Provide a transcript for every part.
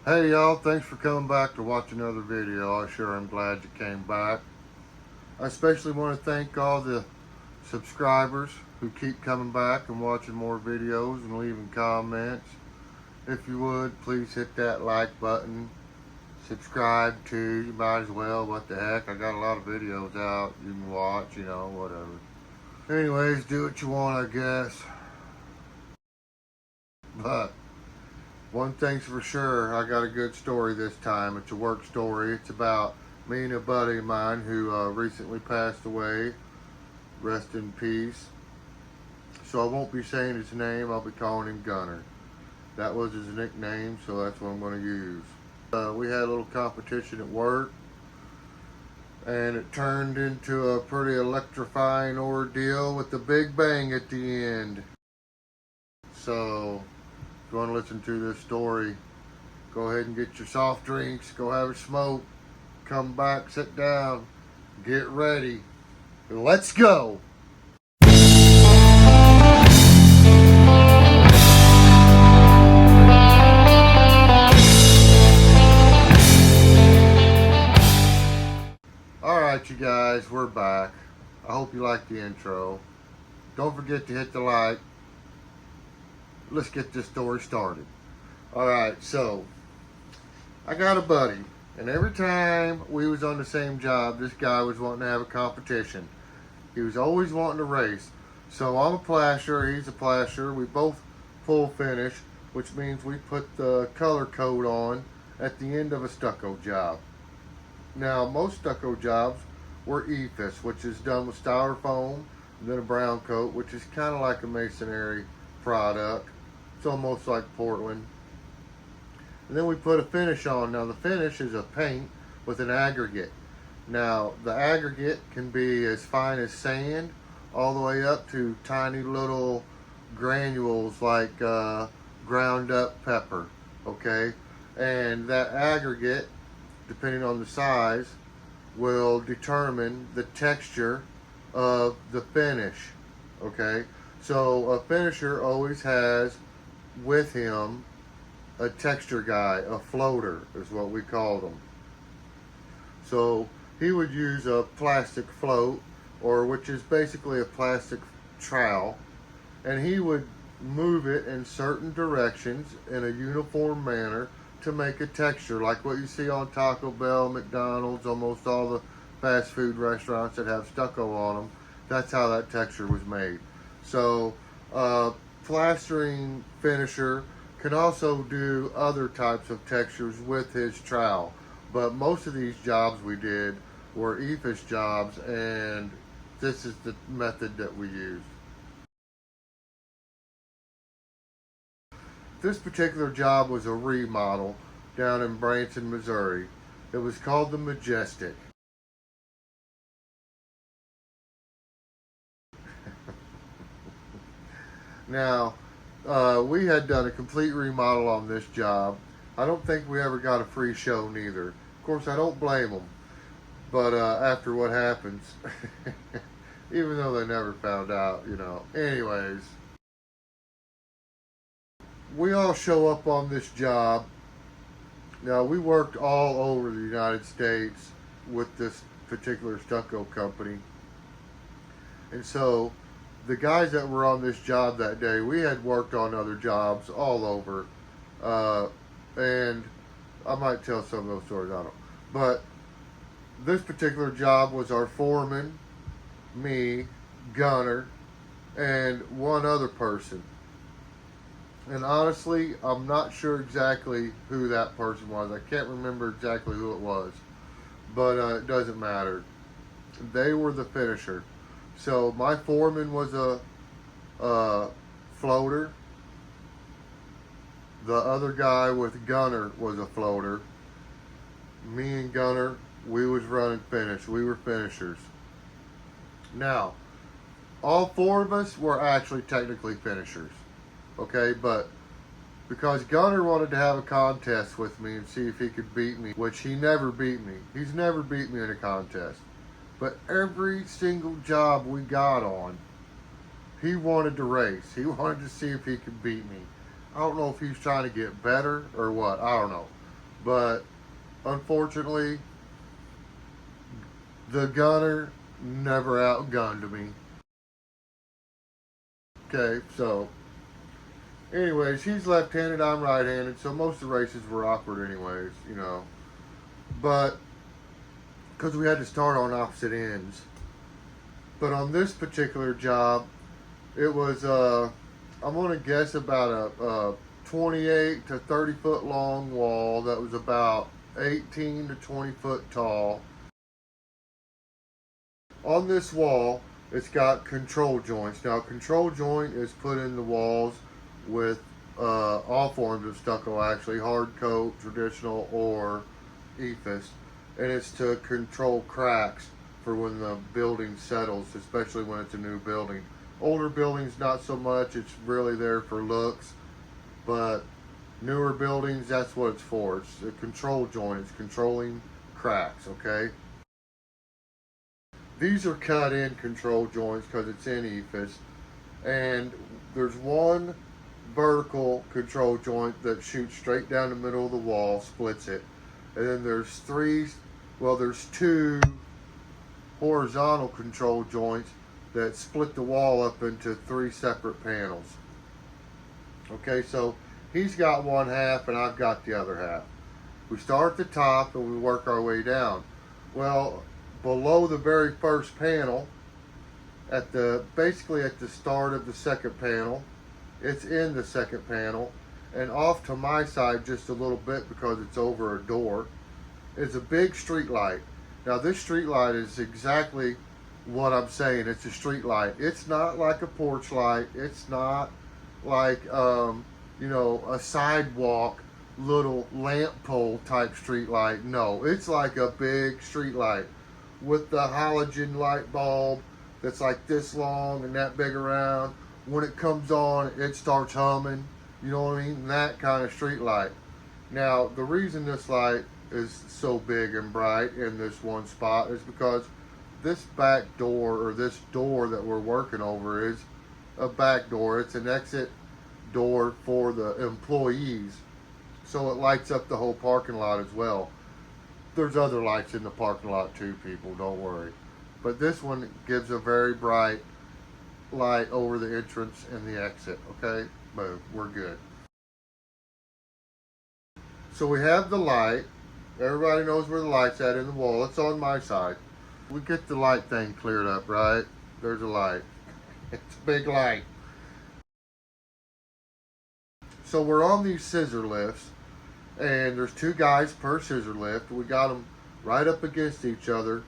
Hey y'all, thanks for coming back to watch another video. I sure am glad you came back. I especially want to thank all the subscribers who keep coming back and watching more videos and leaving comments. If you would, please hit that like button. Subscribe too, you might as well. What the heck, I got a lot of videos out you can watch, whatever. Anyways, do what you want, I guess. But one thing's for sure, I got a good story this time. It's a work story. It's about me and a buddy of mine who recently passed away. Rest in peace. So I won't be saying his name, I'll be calling him Gunner. That was his nickname, so that's what I'm going to use. We had a little competition at work, and it turned into a pretty electrifying ordeal with the big bang at the end. So, if you want to listen to this story, go ahead and get your soft drinks, go have a smoke, come back, sit down, get ready, let's go! Alright you guys, we're back. I hope you liked the intro. Don't forget to hit the like. Let's get this story started. Alright, so I got a buddy, and every time we was on the same job, this guy was wanting to have a competition. He was always wanting to race. So I'm a plasterer, he's a plasterer. We both full finish, which means we put the color coat on at the end of a stucco job. Now, most stucco jobs were EFIS, which is done with styrofoam, and then a brown coat, which is kind of like a masonry product. It's almost like Portland. And then we put a finish on. Now, the finish is a paint with an aggregate. Now, the aggregate can be as fine as sand, all the way up to tiny little granules like ground up pepper, okay? And that aggregate, depending on the size, will determine the texture of the finish, okay? So a finisher always has with him a texture guy, a floater is what we call them. So he would use a plastic float, or which is basically a plastic trowel, and he would move it in certain directions in a uniform manner to make a texture like what you see on Taco Bell, McDonald's, almost all the fast food restaurants that have stucco on them. That's how that texture was made. So plastering finisher can also do other types of textures with his trowel, but most of these jobs we did were EFIS jobs, and this is the method that we used. This particular job was a remodel down in Branson, Missouri. It was called the Majestic. Now, we had done a complete remodel on this job. I don't think we ever got a free show neither. Of course, I don't blame them. But after what happens, even though they never found out, Anyways, we all show up on this job. Now, we worked all over the United States with this particular stucco company. And so the guys that were on this job that day, we had worked on other jobs all over. And I might tell some of those stories, I don't know. But this particular job was our foreman, me, Gunner, and one other person. And honestly, I'm not sure exactly who that person was. I can't remember exactly who it was. But it doesn't matter. They were the finisher. So my foreman was a floater. The other guy with Gunner was a floater. Me and Gunner, we was running finish. We were finishers. Now, all four of us were actually technically finishers. Okay, but because Gunner wanted to have a contest with me and see if he could beat me, which he never beat me. He's never beat me in a contest. But every single job we got on, he wanted to race. He wanted to see if he could beat me. I don't know if he was trying to get better or what. I don't know. But unfortunately, the gunner never outgunned me. Okay, so anyways, he's left-handed, I'm right-handed, so most of the races were awkward anyways, you know. But because we had to start on opposite ends. But on this particular job, it was I'm gonna guess about a 28 to 30 foot long wall that was about 18 to 20 foot tall. On this wall, it's got control joints. Now, control joint is put in the walls with all forms of stucco, actually, hard coat, traditional, or ephes, and it's to control cracks for when the building settles, especially when it's a new building. Older buildings, not so much. It's really there for looks, but newer buildings, that's what it's for. It's a control joint. It's controlling cracks, okay? These are cut in control joints because it's in ephes, and there's one vertical control joint that shoots straight down the middle of the wall, splits it, and then there's two horizontal control joints that split the wall up into three separate panels. Okay, so he's got one half and I've got the other half. We start at the top and we work our way down. Below the very first panel, basically at the start of the second panel, it's in the second panel, and off to my side just a little bit because it's over a door, is a big street light. Now this street light is exactly what I'm saying. It's a street light. It's not like a porch light. It's not like a sidewalk little lamp pole type street light. No, it's like a big street light with the halogen light bulb that's like this long and that big around. When it comes on, it starts humming. You know what I mean? That kind of street light. Now, the reason this light is so big and bright in this one spot is because this back door, or this door that we're working over, is a back door. It's an exit door for the employees, so it lights up the whole parking lot as well. There's other lights in the parking lot too, people, don't worry. But this one gives a very bright light over the entrance and the exit, okay? Boom, we're good. So we have the light. Everybody knows where the light's at in the wall. It's on my side. We get the light thing cleared up, right? There's a light. It's a big light. So we're on these scissor lifts, and there's two guys per scissor lift. We got them right up against each other,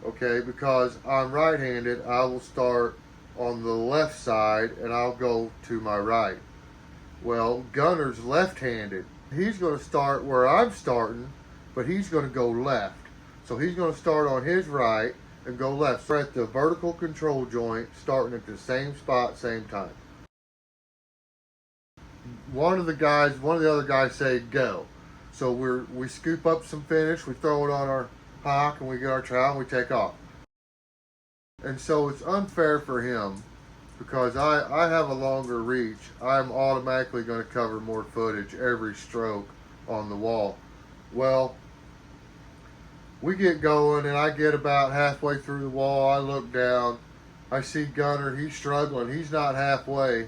okay? Because I'm right-handed, I will start on the left side, and I'll go to my right. Well, Gunner's left-handed. He's going to start where I'm starting, but he's going to go left. So he's going to start on his right and go left. So we're at the vertical control joint, starting at the same spot, same time. One of the other guys say go. So we scoop up some finish, we throw it on our hock, and we get our trowel and we take off. And so it's unfair for him because I have a longer reach. I'm automatically going to cover more footage every stroke on the wall. Well, we get going and I get about halfway through the wall. I look down, I see Gunner, he's struggling, he's not halfway.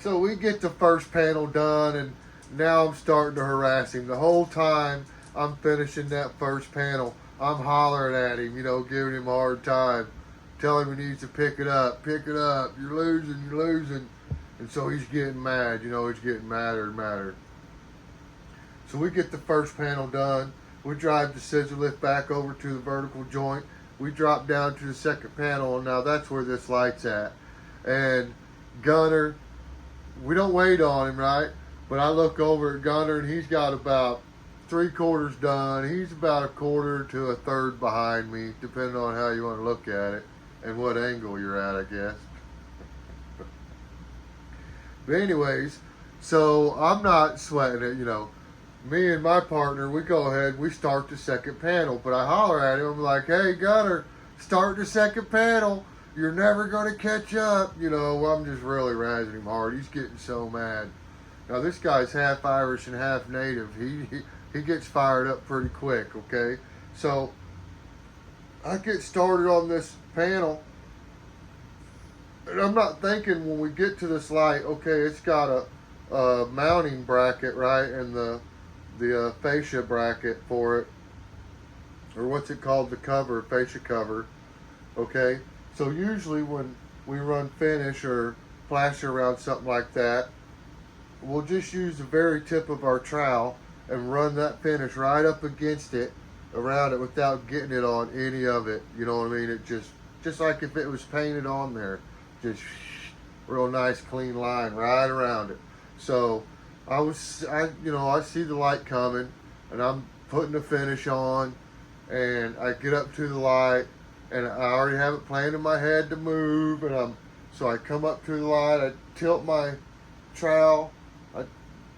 So we get the first panel done, and now I'm starting to harass him. The whole time I'm finishing that first panel, I'm hollering at him, giving him a hard time, telling him he needs to pick it up, you're losing. And so he's getting mad, he's getting madder and madder. So we get the first panel done. We drive the scissor lift back over to the vertical joint. We drop down to the second panel, and now that's where this light's at. And Gunner, we don't wait on him, right? But I look over at Gunner, and he's got about 3/4 done. He's about 1/4 to 1/3 behind me, depending on how you want to look at it and what angle you're at, I guess. But anyways, so I'm not sweating it, Me and my partner, we go ahead, we start the second panel. But I holler at him, I'm like, hey, Gunner, start the second panel. You're never going to catch up. I'm just really razzing him hard. He's getting so mad. Now this guy's half Irish and half native. He gets fired up pretty quick, okay? So I get started on this panel, and I'm not thinking when we get to this light, okay, it's got a mounting bracket, right, and the fascia bracket for it, or what's it called, the cover, fascia cover, okay? So usually when we run finish or flash around something like that, we'll just use the very tip of our trowel and run that finish right up against it, around it, without getting it on any of it. You know what I mean? It just like if it was painted on there, just real nice clean line right around it. So I see the light coming, and I'm putting the finish on, and I get up to the light, and I already have it planned in my head to move, and so I come up to the light, I tilt my trowel, I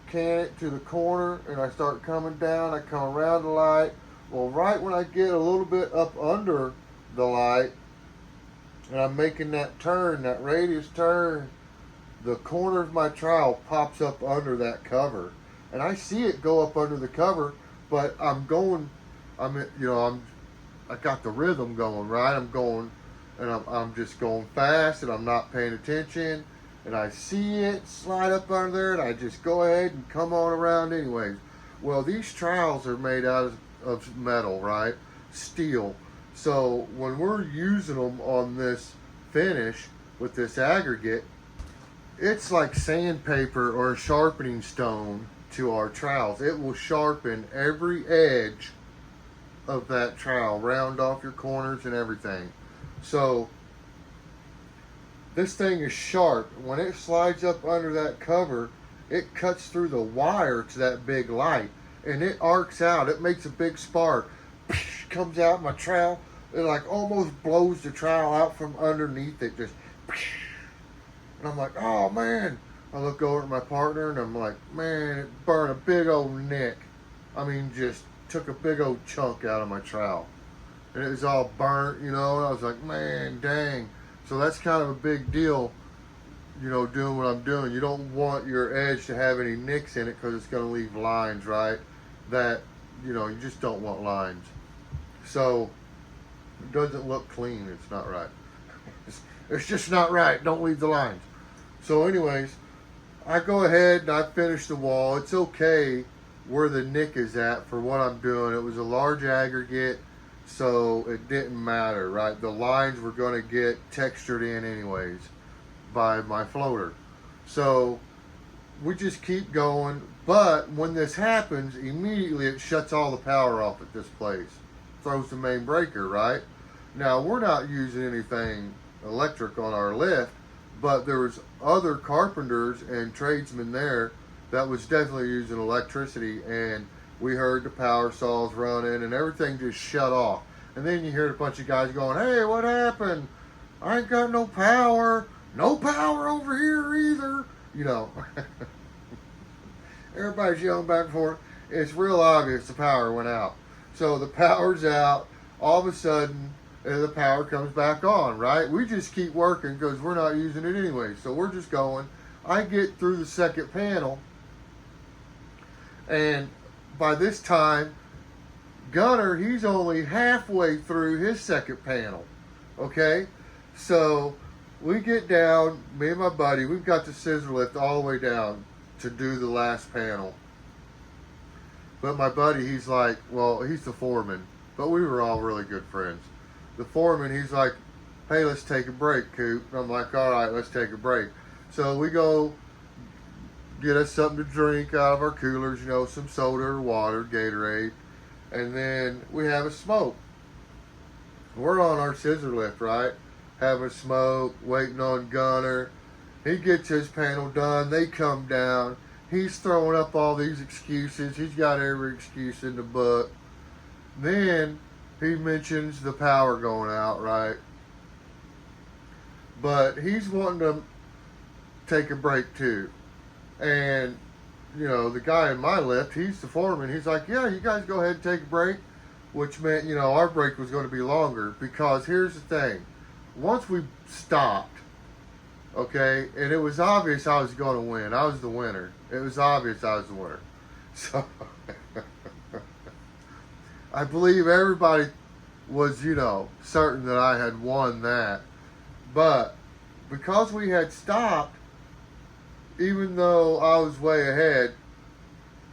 can it to the corner, and I start coming down. I come around the light. Well, right when I get a little bit up under the light, and I'm making that turn, that radius turn, the corner of my trowel pops up under that cover, and I see it go up under the cover, but I got the rhythm going, right? I'm going, and I'm just going fast, and I'm not paying attention, and I see it slide up under there, and I just go ahead and come on around anyways. Well, these trowels are made out of metal, right? Steel. So when we're using them on this finish with this aggregate, it's like sandpaper or a sharpening stone to our trowels. It will sharpen every edge of that trowel, round off your corners and everything. So this thing is sharp. When it slides up under that cover, it cuts through the wire to that big light, and it arcs out. It makes a big spark. Comes out my trowel. It like almost blows the trowel out from underneath it. Just, and I'm like, oh man. I look over at my partner, and I'm like, man, it burned a big old nick. I mean, just took a big old chunk out of my trowel, and it was all burnt, you know. And I was like, man, dang. So that's kind of a big deal, you know, doing what I'm doing. You don't want your edge to have any nicks in it, because it's going to leave lines, right? That, you know, you just don't want lines. So it doesn't look clean. It's not right. It's just not right. Don't leave the lines. So anyways, I go ahead and I finish the wall. It's okay where the nick is at for what I'm doing. It was a large aggregate, so it didn't matter, right? The lines were going to get textured in anyways by my floater. So we just keep going. But when this happens, immediately it shuts all the power off at this place. Throws the main breaker, right? Now, we're not using anything electric on our lift, but there was other carpenters and tradesmen there that was definitely using electricity, and we heard the power saws running, and everything just shut off. And then you hear a bunch of guys going, hey, what happened? I ain't got no power. No power over here either. You know, everybody's yelling back and forth. It's real obvious the power went out. So the power's out. All of a sudden, the power comes back on, right? We just keep working because we're not using it anyway. So we're just going. I get through the second panel, and by this time, Gunner, he's only halfway through his second panel. Okay? So we get down, me and my buddy, we've got the scissor lift all the way down to do the last panel. But my buddy, he's like, well, he's the foreman, but we were all really good friends. The foreman, he's like, hey, let's take a break, Coop. And I'm like, all right, let's take a break. So we go get us something to drink out of our coolers, you know, some soda or water, Gatorade. And then we have a smoke. We're on our scissor lift, right? Having a smoke, waiting on Gunner. He gets his panel done. They come down. He's throwing up all these excuses. He's got every excuse in the book. Then he mentions the power going out, right? But he's wanting to take a break too. And, you know, the guy in my lift, he's the foreman. He's like, yeah, you guys go ahead and take a break. Which meant, you know, our break was going to be longer. Because here's the thing. Once we stopped, Okay, and it was obvious I was going to win. I was the winner. It was obvious I was the winner. So I believe everybody was, certain that I had won that. But because we had stopped, even though I was way ahead,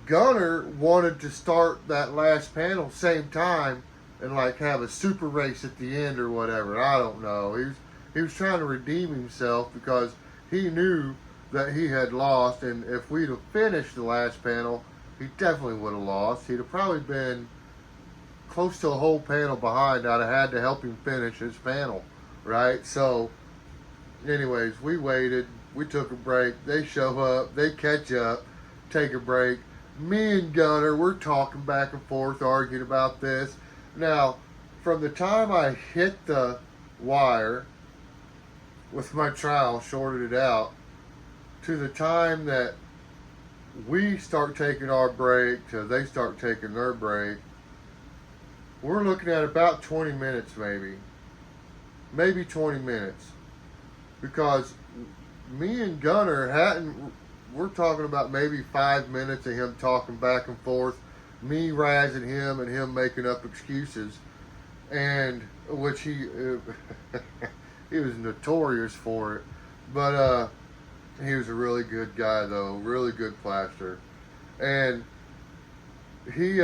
Gunner wanted to start that last panel same time and like have a super race at the end or whatever. I don't know. He was trying to redeem himself because he knew that he had lost, and if we'd have finished the last panel, he definitely would have lost. He'd have probably been close to a whole panel behind. I'd have had to help him finish his panel, right? So, anyways, we waited. We took a break. They show up. They catch up. Take a break. Me and Gunner, we're talking back and forth, arguing about this. Now, from the time I hit the wire with my trowel, shorted it out, to the time that we start taking our break to they start taking their break, we're looking at about 20 minutes maybe 20 minutes, because me and Gunner we're talking about maybe 5 minutes of him talking back and forth, me razzing him and him making up excuses, and which he was notorious for it, but he was a really good guy though, really good plaster, and we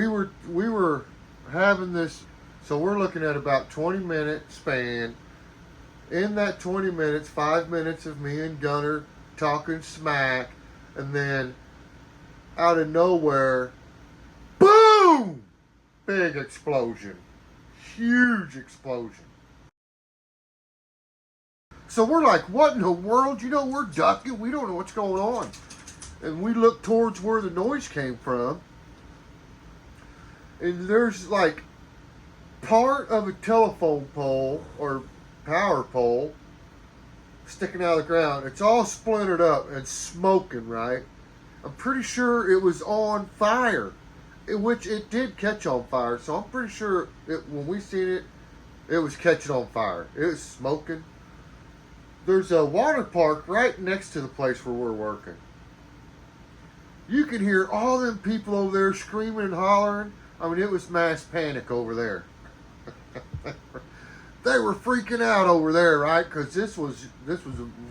were having this, so we're looking at about 20-minute span. In that 20 minutes, 5 minutes of me and Gunner talking smack, and then out of nowhere, boom! Big explosion. Huge explosion. So we're like, what in the world? We're ducking. We don't know what's going on. And we look towards where the noise came from, and there's like part of a telephone pole or power pole sticking out of the ground. It's all splintered up and smoking, right? I'm pretty sure it was on fire, which it did catch on fire. So I'm pretty sure when we seen it, it was catching on fire. It was smoking. There's a water park right next to the place where we're working. You can hear all them people over there screaming and hollering. I mean, it was mass panic over there. They were freaking out over there, right? Because this was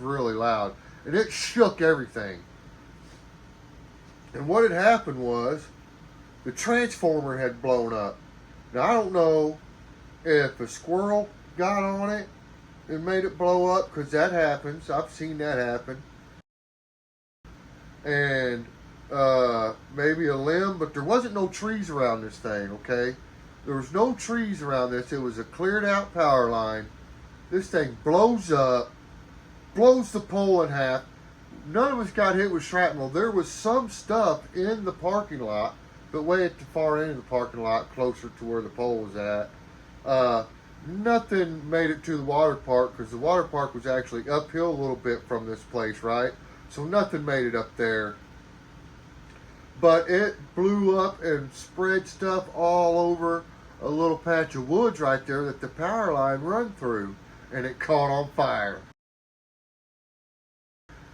really loud, and it shook everything. And what had happened was the transformer had blown up. Now I don't know if a squirrel got on it and made it blow up, because that happens. I've seen that happen. And maybe a limb, but there wasn't no trees around this thing, okay? There was no trees around this. It was a cleared out power line. This thing blows up, blows the pole in half. None of us got hit with shrapnel. There was some stuff in the parking lot, but way at the far end of the parking lot, closer to where the pole was at. Nothing made it to the water park, because the water park was actually uphill a little bit from this place, right? So nothing made it up there. But it blew up and spread stuff all over a little patch of woods right there that the power line run through, and it caught on fire.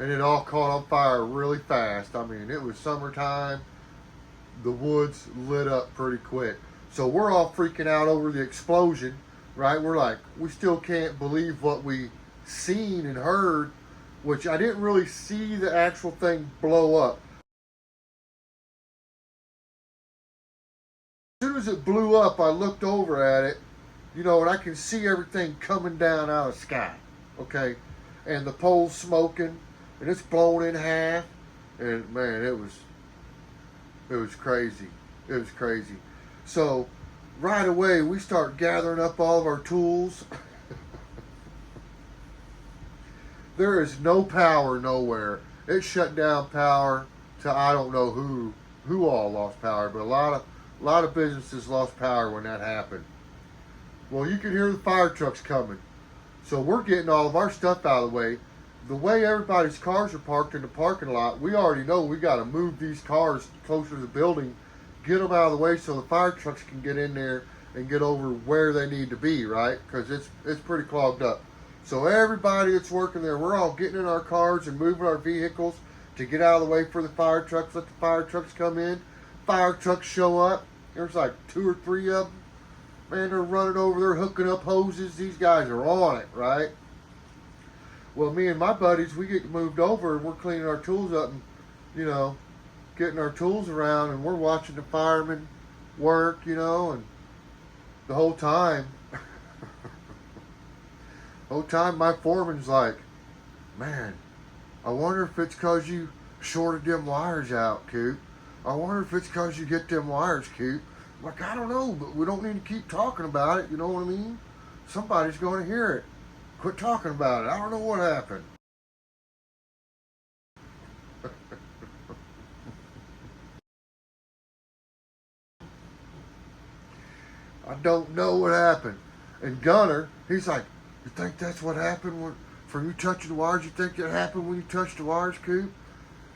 And it all caught on fire really fast. I mean, it was summertime. The woods lit up pretty quick. So we're all freaking out over the explosion, right? We're like, we still can't believe what we seen and heard, which I didn't really see the actual thing blow up. As soon as it blew up, I looked over at it, and I can see everything coming down out of the sky, okay? And the pole's smoking, and it's blown in half, and man, it was crazy. It was crazy. So right away, we start gathering up all of our tools. There is no power nowhere. It shut down power to I don't know who all lost power, but a lot of businesses lost power when that happened. Well, you could hear the fire trucks coming. So we're getting all of our stuff out of the way. The way everybody's cars are parked in the parking lot, we already know we got to move these cars closer to the building, get them out of the way so the fire trucks can get in there and get over where they need to be, right? Because it's pretty clogged up. So everybody that's working there, we're all getting in our cars and moving our vehicles to get out of the way for the fire trucks. Let the fire trucks come in. Fire trucks show up. There's like 2 or 3 of them. Man, they're running over there, hooking up hoses. These guys are on it, right? Well, me and my buddies, we get moved over and we're cleaning our tools up and, getting our tools around, and we're watching the firemen work, and the whole time my foreman's like, man, I wonder if it's because you shorted them wires out, Coop. I wonder if it's because you get them wires, Coop. I'm like, I don't know, but we don't need to keep talking about it, you know what I mean? Somebody's going to hear it. Quit talking about it. I don't know what happened. I don't know what happened. And Gunner, he's like, you think that's what happened from you touching the wires? You think that happened when you touched the wires, Coop?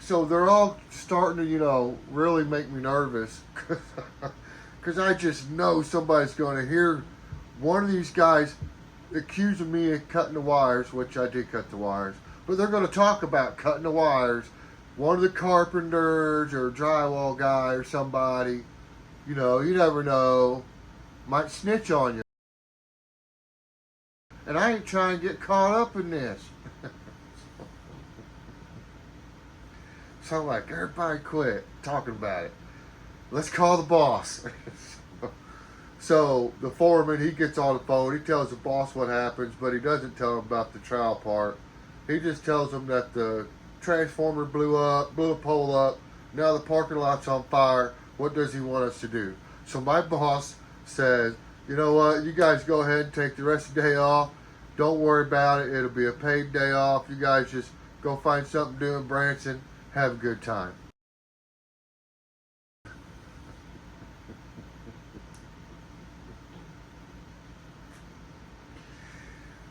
So they're all starting to, really make me nervous. Because I just know somebody's going to hear one of these guys accusing me of cutting the wires, which I did cut the wires. But they're going to talk about cutting the wires. One of the carpenters or drywall guy or somebody, you never know, might snitch on you. And I ain't trying to get caught up in this. So I'm like, everybody quit talking about it. Let's call the boss. So the foreman, he gets on the phone. He tells the boss what happens, but he doesn't tell him about the trial part. He just tells him that the transformer blew a pole up. Now the parking lot's on fire. What does he want us to do? So my boss says, you know what? You guys go ahead and take the rest of the day off. Don't worry about it. It'll be a paid day off. You guys just go find something to do in Branson. Have a good time.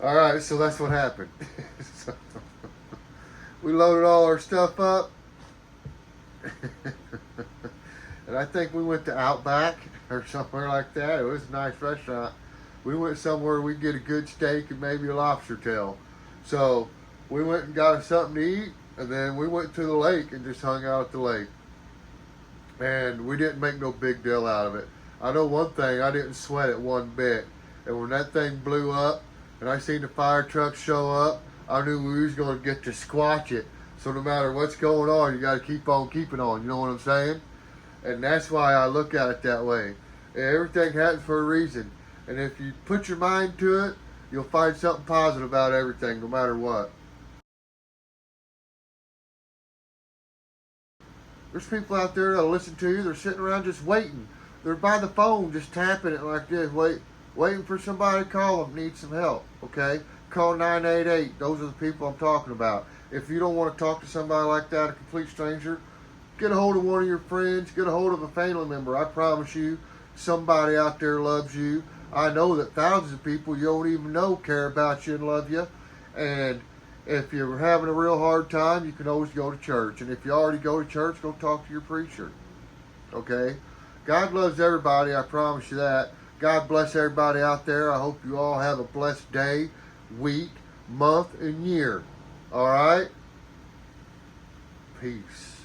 All right, so that's what happened. So, we loaded all our stuff up. And I think we went to Outback or somewhere like that. It was a nice restaurant. We went somewhere we'd get a good steak and maybe a lobster tail. So we went and got us something to eat, and then we went to the lake and just hung out at the lake. And we didn't make no big deal out of it. I know one thing, I didn't sweat it one bit. And when that thing blew up and I seen the fire truck show up, I knew we was going to get to squatch it. So no matter what's going on, you got to keep on keeping on. You know what I'm saying? And that's why I look at it that way. Everything happens for a reason. And if you put your mind to it, you'll find something positive about everything, no matter what. There's people out there that'll listen to you. They're sitting around just waiting. They're by the phone just tapping it like this, waiting for somebody to call them, need some help, okay? Call 988. Those are the people I'm talking about. If you don't want to talk to somebody like that, a complete stranger, get a hold of one of your friends, get a hold of a family member. I promise you, somebody out there loves you. I know that thousands of people you don't even know care about you and love you. And if you're having a real hard time, you can always go to church. And if you already go to church, go talk to your preacher. Okay? God loves everybody, I promise you that. God bless everybody out there. I hope you all have a blessed day, week, month, and year. All right? Peace.